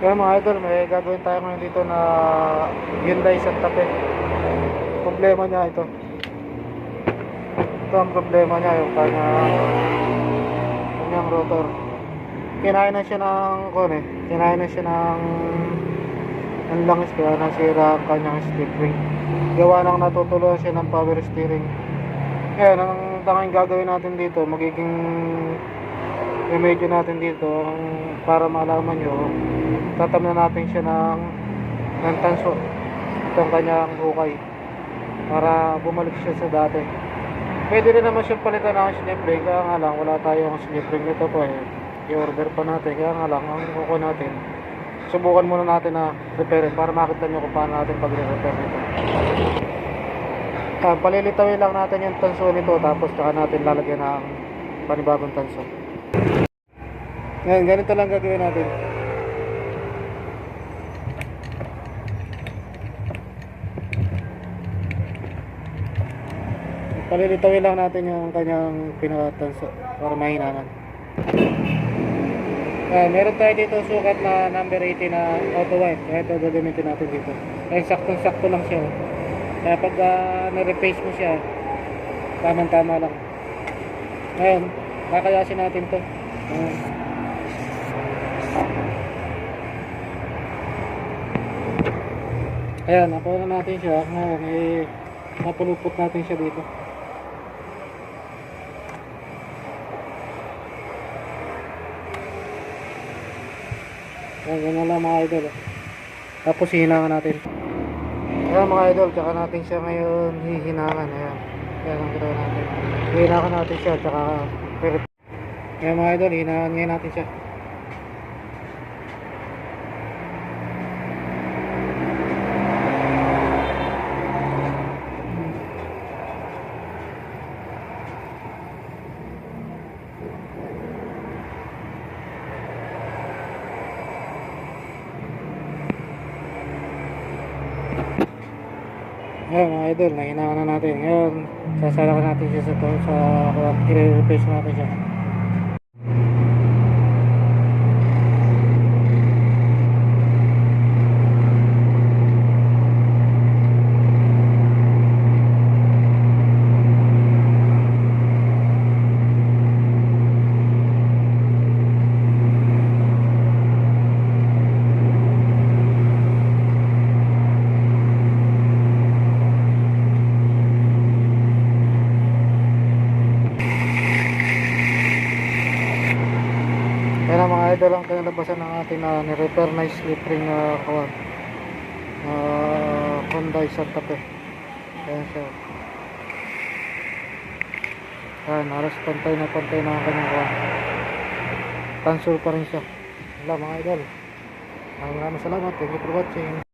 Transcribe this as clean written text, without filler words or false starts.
Kaya mga idol, may gagawin tayo ngayon dito na Hyundai Santa Fe. Problema niya ito. Ito ang problema niya, yung kanyang rotor. Kinain na siya ng kinain na siya ng langis, kaya nasira ang kanyang slip ring. Gawa nang natutulungan siya ng power steering. Ngayon, ang tanging gagawin natin dito, magiging remedyo natin dito, para malaman nyo, tatamnan natin siya ng tanso, itong kanyang hukay, para bumalik siya sa dati. Pwede rin naman siyang palitan ng slip ring, kaya nga lang wala tayong slip ring nito po i-order pa natin, kaya nga lang ang kuko natin, subukan muna natin na repairin para makita nyo kung paano natin pag-repair nito. Palilitawin lang natin yung tanso nito, tapos saka natin lalagyan ng panibagong tanso. Ngayon, ganito lang gagawin natin. Palilitawin lang natin yung kanyang pinakatanso para mahinaman. Meron tayo dito sukat na number 80 na auto wipe. Kaya ito gagamitin natin dito. Saktong-sakto lang siya. Kaya pag na-replace mo siya, tamang-tama lang. Ngayon, kakayasin natin to. Ayan, nakuha na natin siya. Ngayon, napulupot natin siya dito. Ayan, ganyan lang mga idol. Tapos hihinangan natin. Ayan mga idol, tsaka natin siya ngayon hihinangan. Ayan, ayan ang ginawa natin. Hihinangan natin siya, tsaka ayan mga idol, hihinangan ngayon natin siya. Ayan mga idol, nahinaan na natin. Ngayon, sasalakan natin siya sa i-replace natin siya. Kaya mga idol, ang kinalabasan ng ating ni-repair na slip ring Hyundai Santa Fe. Ayan siya. Ayan, halos pantay na ang kanyang cancel pa rin siya. Wala mga idol, maraming salamat. Thank you for watching.